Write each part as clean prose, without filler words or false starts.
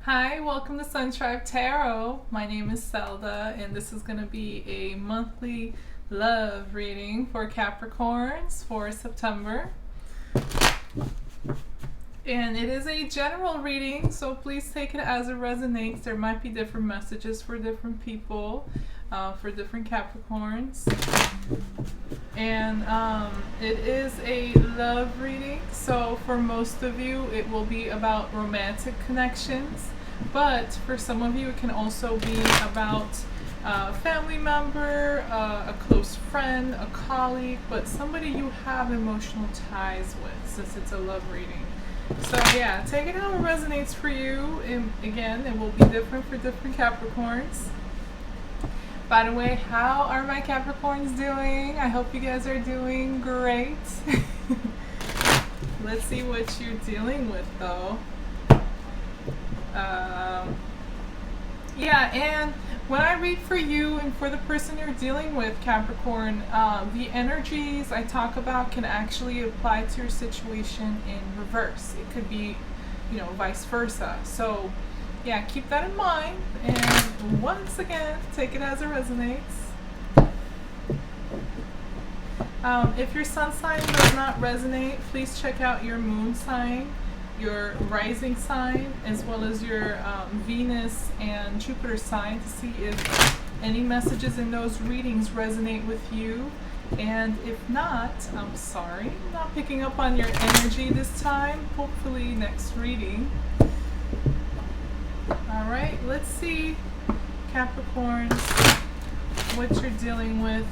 Hi, welcome to Sun Tribe Tarot. My name is Zelda, and this is going to be a monthly love reading for Capricorns for September. And it is a general reading, so please take it as it resonates. There might be different messages for different people, for different Capricorns. And it is a love reading, so for most of you it will be about romantic connections, but for some of you it can also be about a family member, a close friend, a colleague, but somebody you have emotional ties with, since it's a love reading. So yeah, take it how it resonates for you. And again, it will be different for different Capricorns. By the way, how are my Capricorns doing? I hope you guys are doing great. Let's see what you're dealing with though. Yeah, and when I read for you and for the person you're dealing with, Capricorn, the energies I talk about can actually apply to your situation in reverse. It could be, vice versa. So yeah, keep that in mind. And once again, take it as it resonates. If your sun sign does not resonate, please check out your moon sign, your rising sign, as well as your Venus and Jupiter sign to see if any messages in those readings resonate with you. And if not, I'm sorry, I'm not picking up on your energy this time. Hopefully next reading. Alright, let's see, Capricorns, what you're dealing with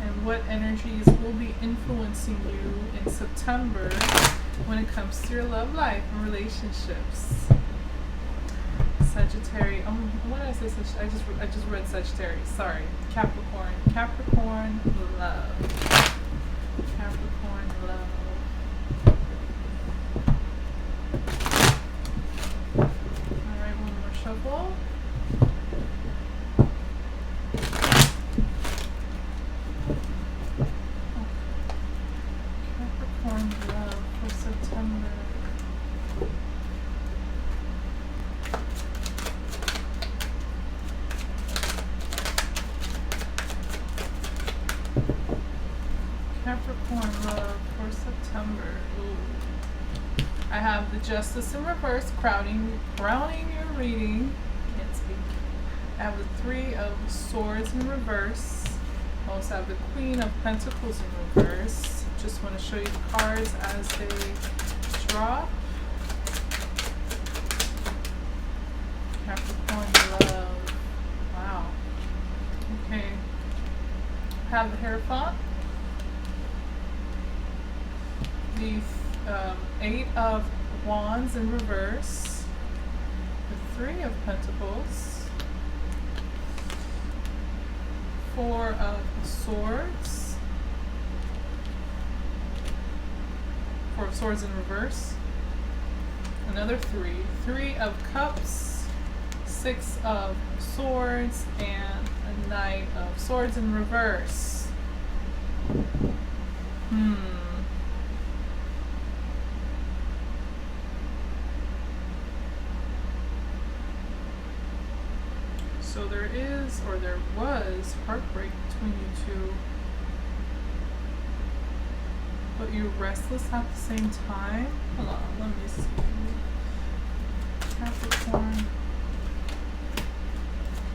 and what energies will be influencing you in September when it comes to your love life and relationships. Sagittarius. What did I say? I just read Sagittarius. Sorry. Capricorn. Capricorn love. Capricorn love. All right, one more shuffle. Capricorn love for September. Capricorn love for September. Ooh. I have the Justice in reverse, crowning your reading. Can't speak. I have the Three of Swords in reverse. I also have the Queen of Pentacles in reverse. Just want to show you the cards as they drop. Capricorn love. Wow. Okay. I have the Hierophant. The Eight of Wands in reverse, the Three of Pentacles, Four of Swords, Four of Swords in reverse, another Three of Cups, Six of Swords, and a Knight of Swords in reverse. So there is, or there was, heartbreak between you two. But you're restless at the same time? Hold on, let me see. Capricorn.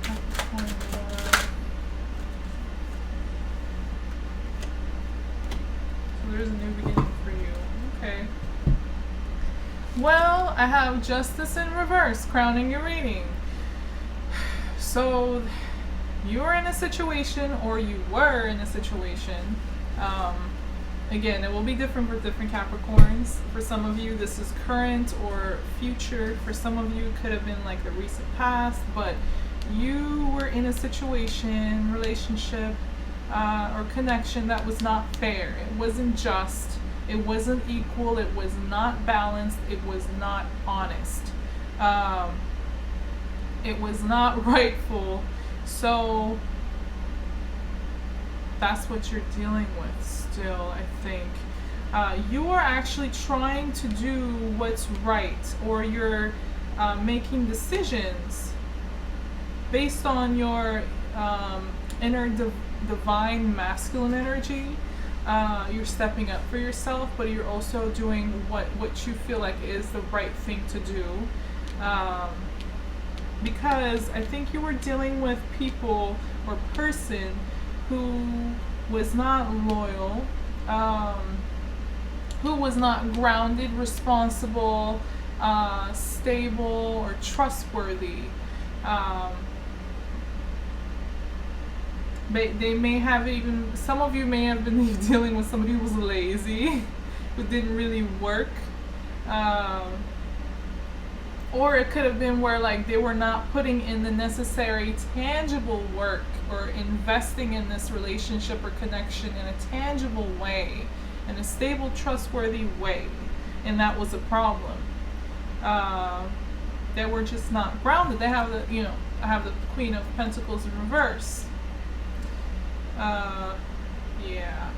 Capricorn love. So there's a new beginning for you. Okay. Well, I have Justice in reverse, crowning your reading. So you are in a situation, or you were in a situation. Again, it will be different for different Capricorns. For some of you, this is current or future. For some of you, it could have been like the recent past, but you were in a situation, relationship, or connection that was not fair. It wasn't just. It wasn't equal. It was not balanced. It was not honest. It was not rightful. So that's what you're dealing with still, I think. You are actually trying to do what's right, or you're making decisions based on your inner divine masculine energy. You're stepping up for yourself, but you're also doing what you feel like is the right thing to do. Because I think you were dealing with people or person who was not loyal, who was not grounded, responsible, stable, or trustworthy. They may have even, some of you may have been dealing with somebody who was lazy, who didn't really work. Or it could have been where like they were not putting in the necessary tangible work or investing in this relationship or connection in a tangible way, in a stable, trustworthy way. And that was a problem. They were just not grounded. They have the, I have the Queen of Pentacles in reverse. Yeah.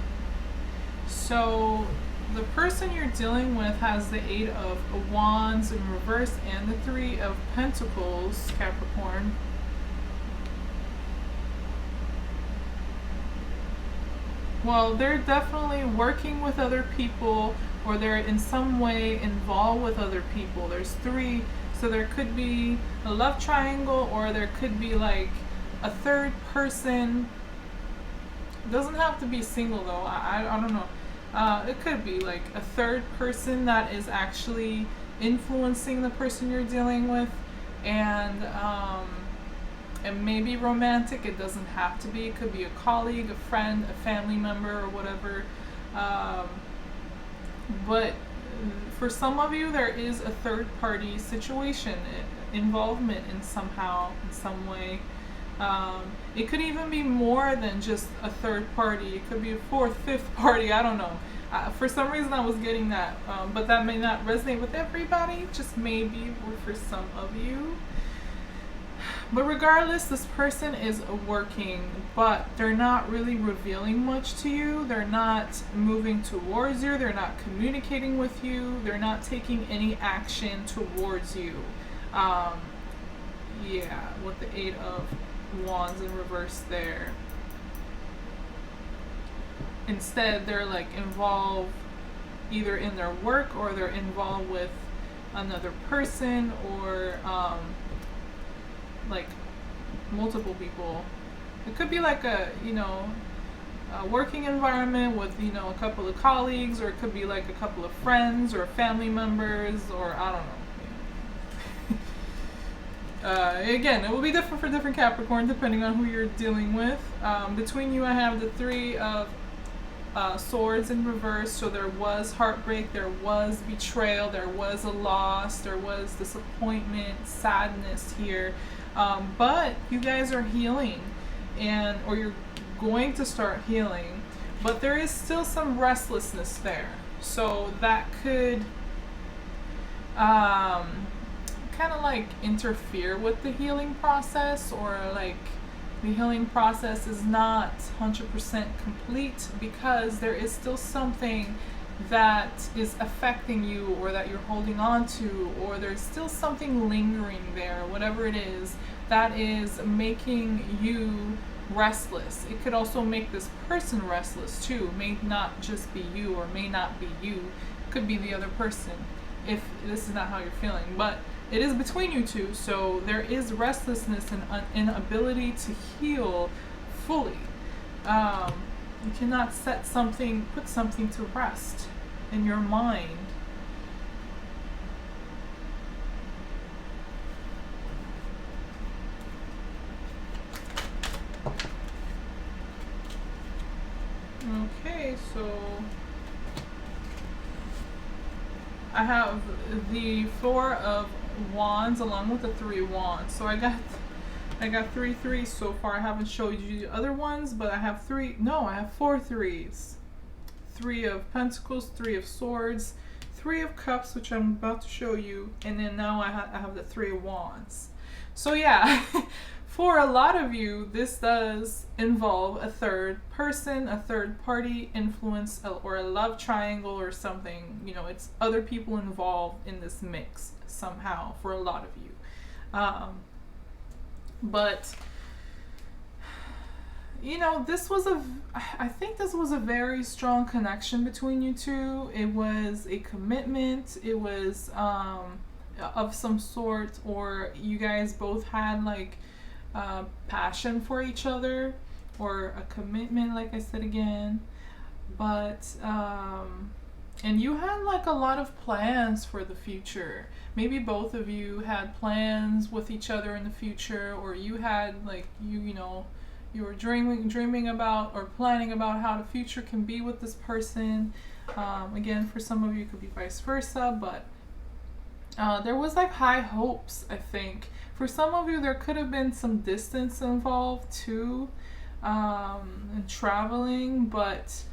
So the person you're dealing with has the Eight of Wands in reverse and the Three of Pentacles, Capricorn. Well, they're definitely working with other people, or they're in some way involved with other people. There's three, so there could be a love triangle, or there could be like a third person. It doesn't have to be single though. I don't know. It could be like a third person that is actually influencing the person you're dealing with, and it may be romantic. It doesn't have to be. It could be a colleague, a friend, a family member, or whatever. But for some of you, there is a third party situation, involvement in somehow, in some way. It could even be more than just a third party. It could be a fourth, fifth party. I don't know. For some reason I was getting that, but that may not resonate with everybody, just maybe for some of you. But regardless, this person is working, but they're not really revealing much to you. They're not moving towards you. They're not communicating with you. They're not taking any action towards you. Yeah, with the Eight of Wands in reverse there. Instead, they're like involved either in their work, or they're involved with another person, or like multiple people. It could be like a a working environment with a couple of colleagues, or it could be like a couple of friends or family members, or I don't know. Again, it will be different for different Capricorn depending on who you're dealing with. Between you, I have the Three of Swords in reverse. So there was heartbreak, there was betrayal, there was a loss, there was disappointment, sadness here. But you guys are healing, or you're going to start healing, but there is still some restlessness there. So that could kind of like interfere with the healing process, or like the healing process is not 100% complete because there is still something that is affecting you, or that you're holding on to, or there's still something lingering there, whatever it is that is making you restless. It could also make this person restless too. May not just be you, or may not be you. It could be the other person if this is not how you're feeling, but it is between you two. So there is restlessness and inability to heal fully. You cannot put something to rest in your mind. Okay, so I have the Four of Wands along with the Three of Wands. So I got three threes so far. I haven't showed you the other ones, but I have four threes. Three of Pentacles, Three of Swords, Three of Cups, which I'm about to show you, and then now I have the Three of Wands. So yeah, for a lot of you, this does involve a third person, a third party influence, or a love triangle or something. You know, it's other people involved in this mix somehow for a lot of you. But you know, I think this was a very strong connection between you two. It was a commitment. It was of some sort, or you guys both had like passion for each other, or a commitment, like I said again. But and you had like a lot of plans for the future. Maybe both of you had plans with each other in the future, or you had like you know, you were dreaming about or planning about how the future can be with this person. Again, for some of you it could be vice versa, but there was like high hopes, I think. For some of you there could have been some distance involved too, and traveling, but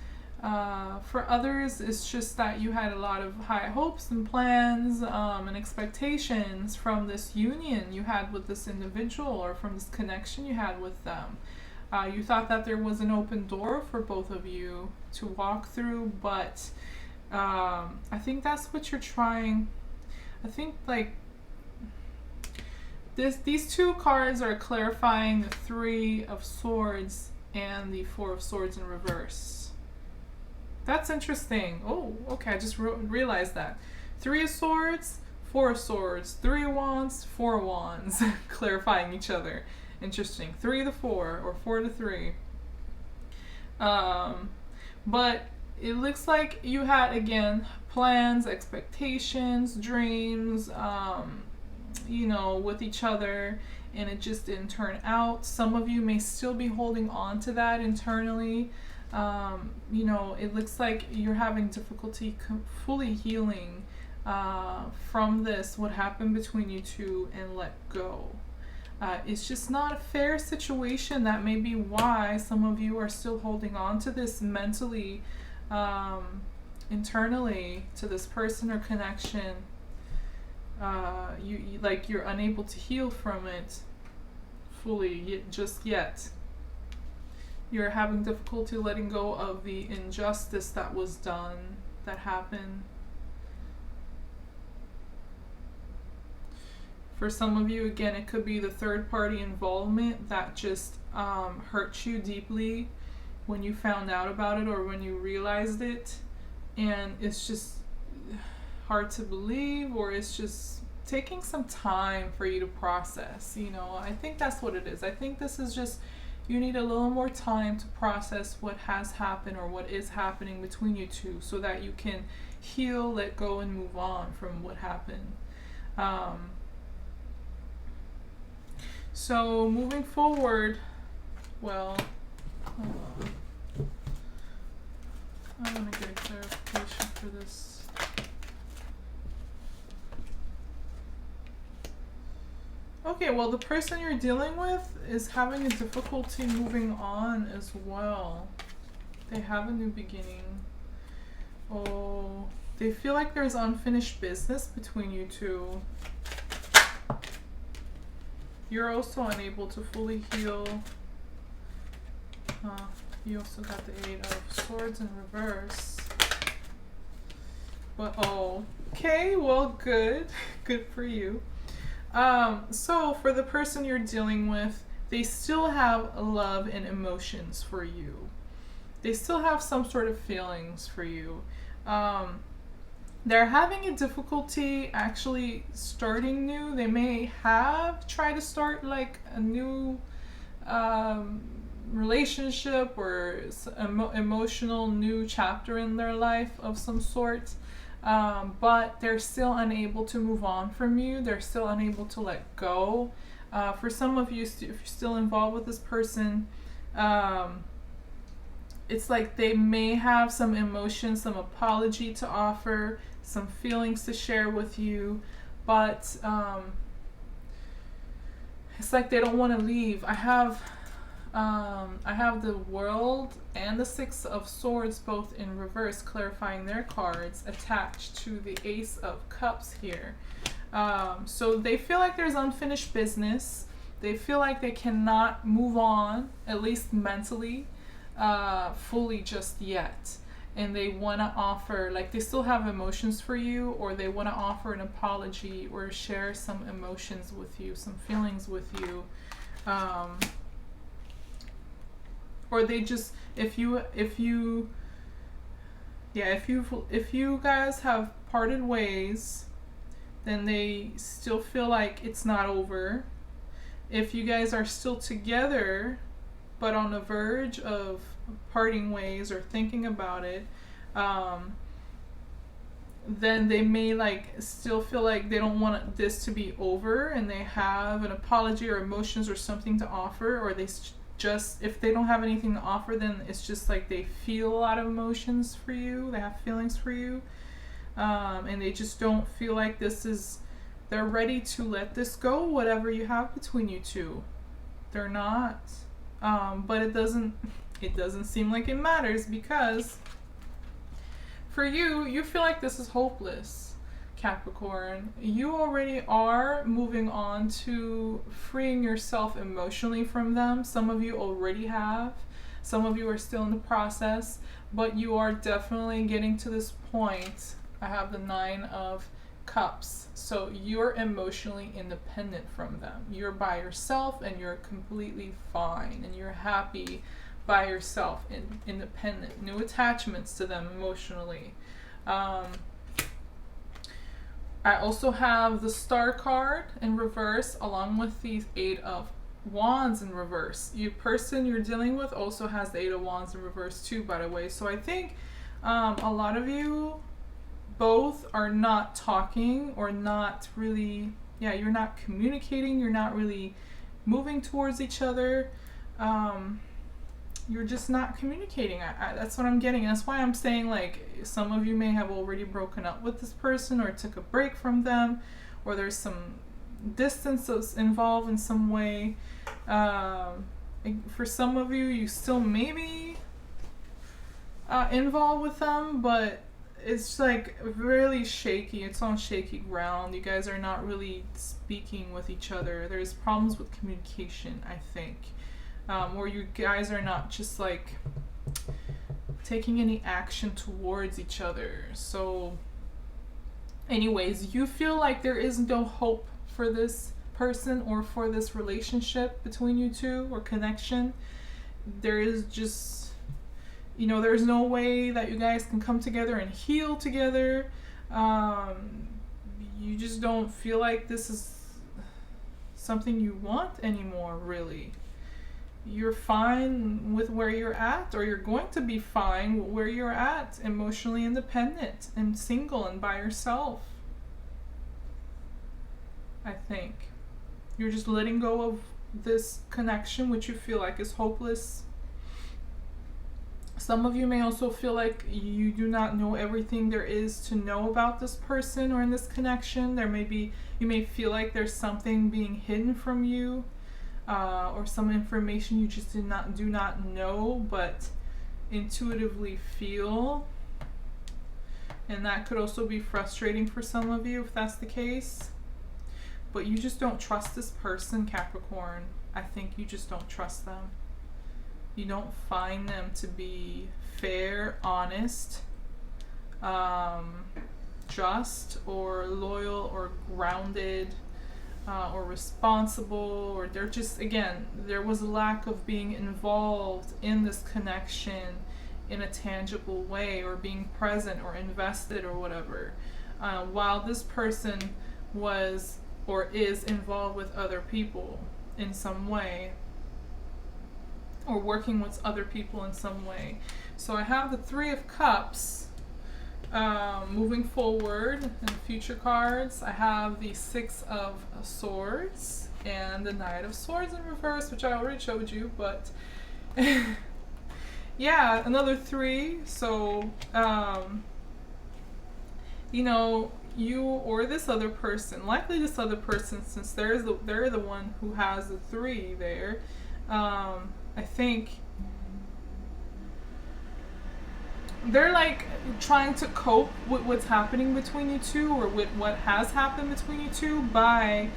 for others it's just that you had a lot of high hopes and plans, and expectations from this union you had with this individual, or from this connection you had with them. You thought that there was an open door for both of you to walk through, but I think that's what you're trying. I think like these two cards are clarifying the Three of Swords and the Four of Swords in reverse. That's interesting. Oh, okay, I just realized that. Three of Swords, Four of Swords, Three of Wands, Four of Wands, clarifying each other. Interesting. 3 to 4 or 4 to 3. But it looks like you had, again, plans, expectations, dreams, you know, with each other, and it just didn't turn out. Some of you may still be holding on to that internally. You know, it looks like you're having difficulty fully healing from this, what happened between you two, and let go. It's just not a fair situation. That may be why some of you are still holding on to this mentally, internally, to this person or connection. You're unable to heal from it fully just yet. You're having difficulty letting go of the injustice that was done, that happened. For some of you, again, it could be the third party involvement that just hurt you deeply when you found out about it or when you realized it. And it's just hard to believe, or it's just taking some time for you to process. You know, I think that's what it is. I think this is just, you need a little more time to process what has happened or what is happening between you two, so that you can heal, let go, and move on from what happened. So moving forward, well, hold on. I want to get clarification for this. Okay, well, the person you're dealing with is having a difficulty moving on as well. They have a new beginning. Oh, they feel like there's unfinished business between you two. You're also unable to fully heal. You also got the Eight of Swords in reverse. But okay, well, good. Good for you. So for the person you're dealing with, they still have love and emotions for you. They still have some sort of feelings for you. They're having a difficulty actually starting new. They may have tried to start like a new relationship or emotional new chapter in their life of some sort, but they're still unable to move on from you. They're still unable to let go. For some of you, if you're still involved with this person, it's like they may have some emotion, some apology to offer, some feelings to share with you, but it's like they don't want to leave. I have the World and the Six of Swords both in reverse, clarifying their cards, attached to the Ace of Cups here. So they feel like there's unfinished business. They feel like they cannot move on, at least mentally, fully just yet. And they want to offer, like, they still have emotions for you, or they want to offer an apology or share some emotions with you, some feelings with you. Or they just, if you guys have parted ways, then they still feel like it's not over. If you guys are still together, but on the verge of parting ways or thinking about it, then they may like still feel like they don't want this to be over, and they have an apology or emotions or something to offer, or they just, if they don't have anything to offer, then it's just like they feel a lot of emotions for you, they have feelings for you, and they just don't feel like they're ready to let this go, whatever you have between you two. They're not. But it doesn't seem like it matters, because for you feel like this is hopeless, Capricorn. You already are moving on to freeing yourself emotionally from them. Some of you already have. Some of you are still in the process, but you are definitely getting to this point. I have the 9 of Cups. So you're emotionally independent from them. You're by yourself and you're completely fine, and you're happy by yourself and independent. No attachments to them emotionally. I also have the Star card in reverse, along with the 8 of Wands in reverse. Your person you're dealing with also has the 8 of Wands in reverse too, by the way. So I think a lot of you both are not talking, or not really, you're not communicating, you're not really moving towards each other. You're just not communicating. That's what I'm getting. And that's why I'm saying, like, some of you may have already broken up with this person, or took a break from them, or there's some distance that's involved in some way. For some of you, you still may be involved with them, but it's like really shaky. It's on shaky ground. You guys are not really speaking with each other. There's problems with communication, I think. Or you guys are not just like taking any action towards each other. So anyways, you feel like there is no hope for this person or for this relationship between you two, or connection. There is just, there's no way that you guys can come together and heal together. You just don't feel like this is something you want anymore, really. You're fine with where you're at, or you're going to be fine where you're at, emotionally independent and single and by yourself. I think you're just letting go of this connection, which you feel like is hopeless. Some of you may also feel like you do not know everything there is to know about this person or in this connection. You may feel like there's something being hidden from you, or some information you just do not know, but intuitively feel. And that could also be frustrating for some of you if that's the case. But you just don't trust this person, Capricorn. I think you just don't trust them. You don't find them to be fair, honest, just, or loyal, or grounded, or responsible, or they're just, again, there was a lack of being involved in this connection in a tangible way, or being present or invested or whatever, while this person was or is involved with other people in some way, or working with other people in some way. So I have the 3 of Cups moving forward in future cards. I have the 6 of Swords and the Knight of Swords in reverse, which I already showed you, but yeah, another 3. So you or this other person, likely this other person, since they're the one who has the 3 there. I think they're like trying to cope with what's happening between you two, or with what has happened between you two, by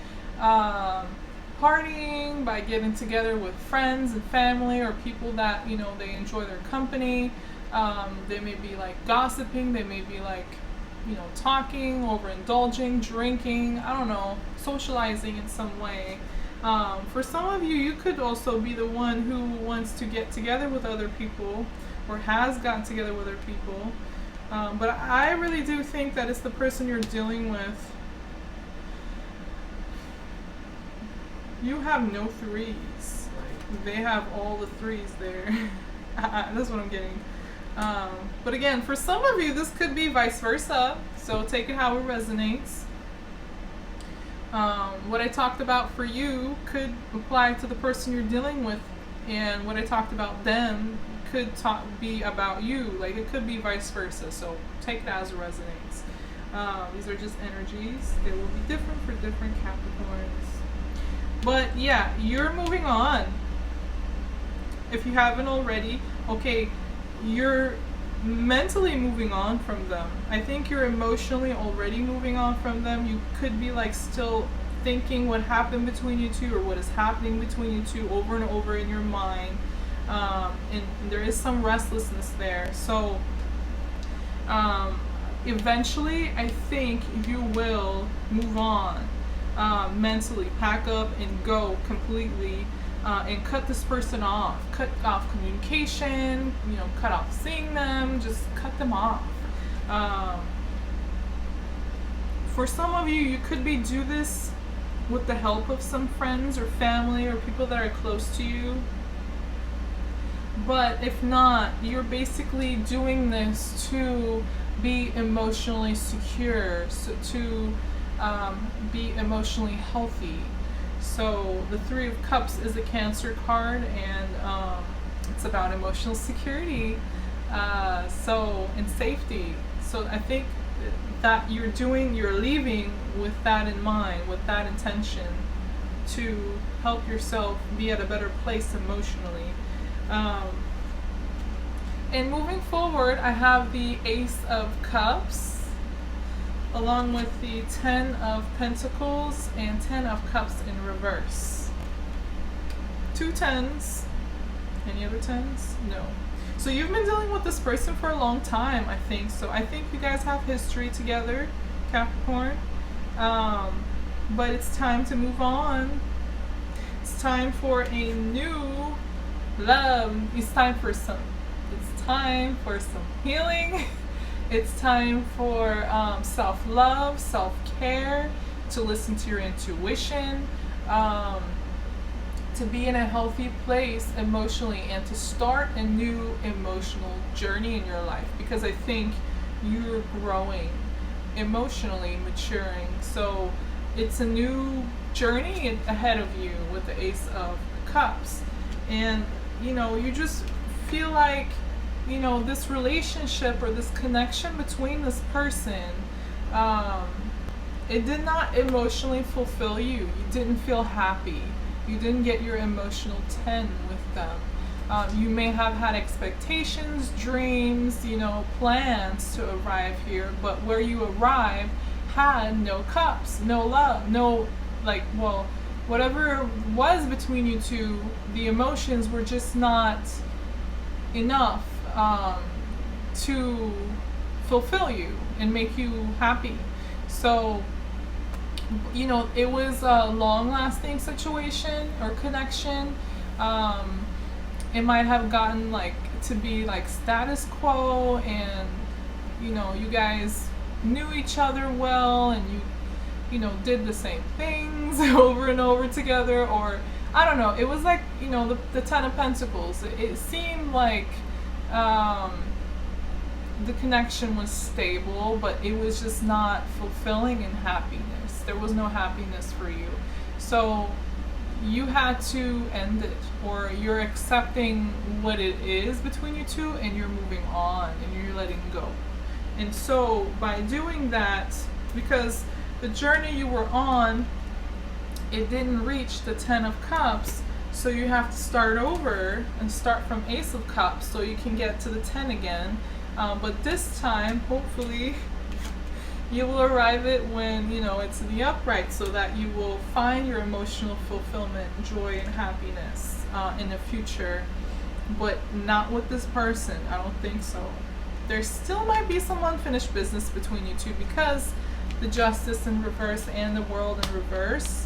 partying, by getting together with friends and family or people that they enjoy their company. They may be like gossiping, they may be like talking, overindulging, drinking, I don't know, socializing in some way. For some of you, you could also be the one who wants to get together with other people, or has gotten together with other people. But I really do think that it's the person you're dealing with. You have no threes. Like, they have all the threes there. That's what I'm getting. But again, for some of you, this could be vice versa. So take it how it resonates. What I talked about for you could apply to the person you're dealing with, and what I talked about them could be about you. Like, it could be vice versa. So take it as it resonates. These are just energies. They will be different for different Capricorns. But yeah, you're moving on. If you haven't already, okay, you're mentally moving on from them. I think you're emotionally already moving on from them. You could be like still thinking what happened between you two, or what is happening between you two over and over in your mind. And there is some restlessness there. So eventually, I think you will move on. Mentally pack up and go completely, and cut this person off. Cut off communication, cut off seeing them, just cut them off. For some of you, you could do this with the help of some friends or family or people that are close to you. But if not, you're basically doing this to be emotionally secure, so to be emotionally healthy. So the Three of Cups is a Cancer card, and it's about emotional security, and safety. So I think that you're leaving with that in mind, with that intention, to help yourself be at a better place emotionally. And moving forward, I have the Ace of Cups, along with the 10 of Pentacles and 10 of Cups in reverse. 2 10s. Any other 10s? No. So you've been dealing with this person for a long time, I think. So I think you guys have history together, Capricorn. But it's time to move on. It's time for a new love. It's time for some healing. It's time for self-love, self-care, to listen to your intuition, to be in a healthy place emotionally, and to start a new emotional journey in your life, because I think you're growing emotionally, maturing. So it's a new journey ahead of you with the Ace of Cups. And you just feel like this relationship or this connection between this person, it did not emotionally fulfill you. You didn't feel happy. You didn't get your emotional 10 with them. You may have had expectations, dreams, plans to arrive here, but where you arrived had no cups, no love, no, whatever was between you two, the emotions were just not enough to fulfill you and make you happy. So it was a long-lasting situation or connection. It might have gotten to be status quo, and you guys knew each other well, and you did the same things over and over together, or I don't know. It was the 10 of Pentacles. It seemed like the connection was stable, but it was just not fulfilling in happiness. There was no happiness for you. So you had to end it, or you're accepting what it is between you two, and you're moving on, and you're letting go. And so by doing that, because the journey you were on, it didn't reach the 10 of Cups, so you have to start over and start from Ace of Cups so you can get to the 10 again. But this time, hopefully, you will arrive it when, you know, it's in the upright, so that you will find your emotional fulfillment, joy, and happiness in the future. But not with this person. I don't think so. There still might be some unfinished business between you two, because the Justice in reverse and the World in reverse.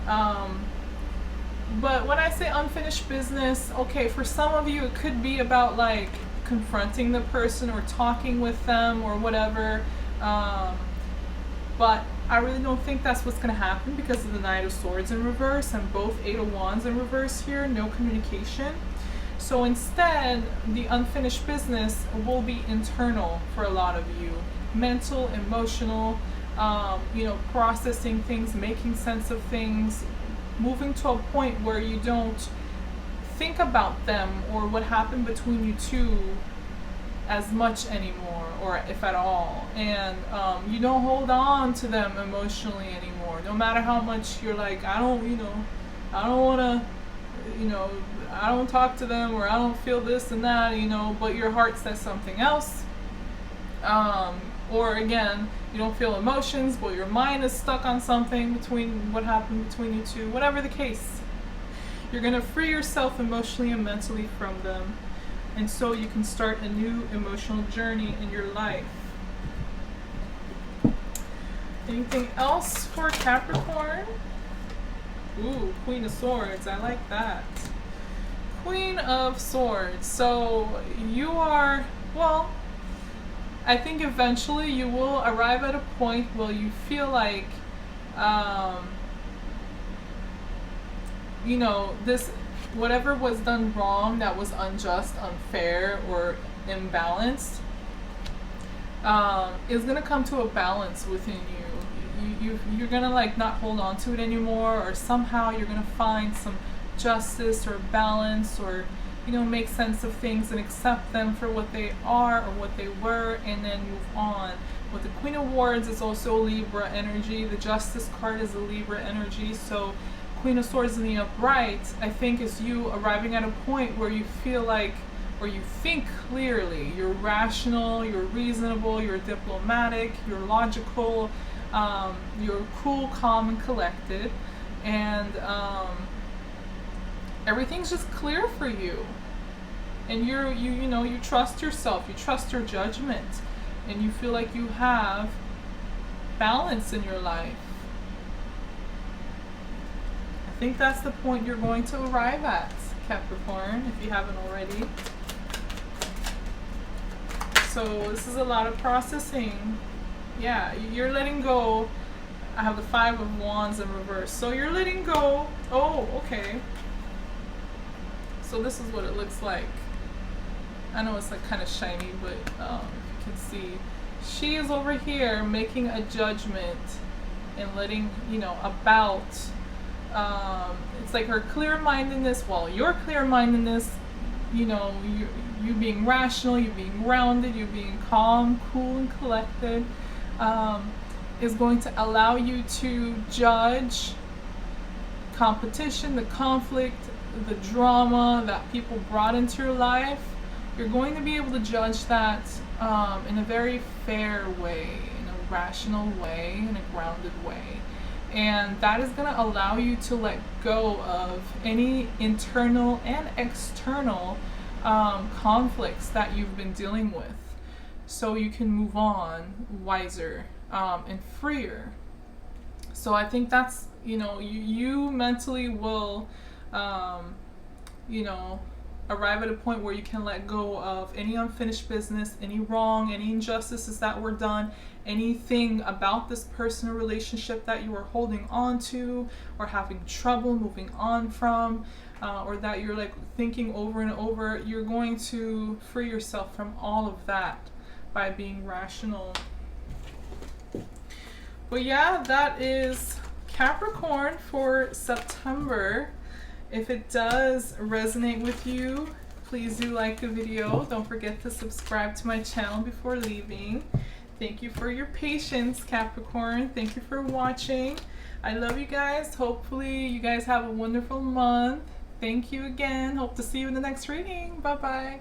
But when I say unfinished business, okay, for some of you it could be about like confronting the person or talking with them or whatever. But I really don't think that's what's going to happen, because of the Knight of Swords in reverse and both Eight of Wands in reverse here, no communication. So instead, the unfinished business will be internal for a lot of you. Mental, emotional, you know, processing things, making sense of things, moving to a point where you don't think about them or what happened between you two as much anymore, or if at all. And you don't hold on to them emotionally anymore, no matter how much you're like, I don't want to, you know, I don't talk to them, or I don't feel this and that, you know, but your heart says something else. Or again, you don't feel emotions, but your mind is stuck on something between what happened between you two. Whatever the case, you're going to free yourself emotionally and mentally from them. And so you can start a new emotional journey in your life. Anything else for Capricorn? Ooh, Queen of Swords. I like that. Queen of Swords. So you are, well, I think eventually you will arrive at a point where you feel like, you know, this, whatever was done wrong, that was unjust, unfair, or imbalanced, is gonna come to a balance within you. You're gonna like not hold on to it anymore, or somehow you're gonna find some justice or balance, or, you know, make sense of things and accept them for what they are or what they were, and then move on. With the Queen of Wands, it's also Libra energy. The Justice card is a Libra energy. So Queen of Swords in the upright, I think, is you arriving at a point where you feel like, or you think clearly, you're rational, you're reasonable, you're diplomatic, you're logical, you're cool, calm, and collected, and everything's just clear for you. And you know, you trust yourself, you trust your judgment, and you feel like you have balance in your life. I think that's the point you're going to arrive at, Capricorn, if you haven't already. So this is a lot of processing. Yeah, you're letting go. I have the Five of Wands in reverse. So you're letting go. Oh, okay. So this is what it looks like. I know it's like kind of shiny, but you can see she is over here making a judgment and letting, you know, about it's like her clear-mindedness, well, your clear-mindedness, you know, you being rational, you being grounded, you being calm, cool, and collected, is going to allow you to judge competition, the conflict, the drama that people brought into your life. You're going to be able to judge that in a very fair way, in a rational way, in a grounded way. And that is going to allow you to let go of any internal and external conflicts that you've been dealing with, so you can move on wiser and freer. So I think that's, you know, you mentally will, you know, arrive at a point where you can let go of any unfinished business, any wrong, any injustices that were done, anything about this person or relationship that you are holding on to or having trouble moving on from, or that you're like thinking over and over. You're going to free yourself from all of that by being rational. But yeah, that is Capricorn for September. If it does resonate with you, please do like the video. Don't forget to subscribe to my channel before leaving. Thank you for your patience, Capricorn. Thank you for watching. I love you guys. Hopefully you guys have a wonderful month. Thank you again. Hope to see you in the next reading. Bye-bye.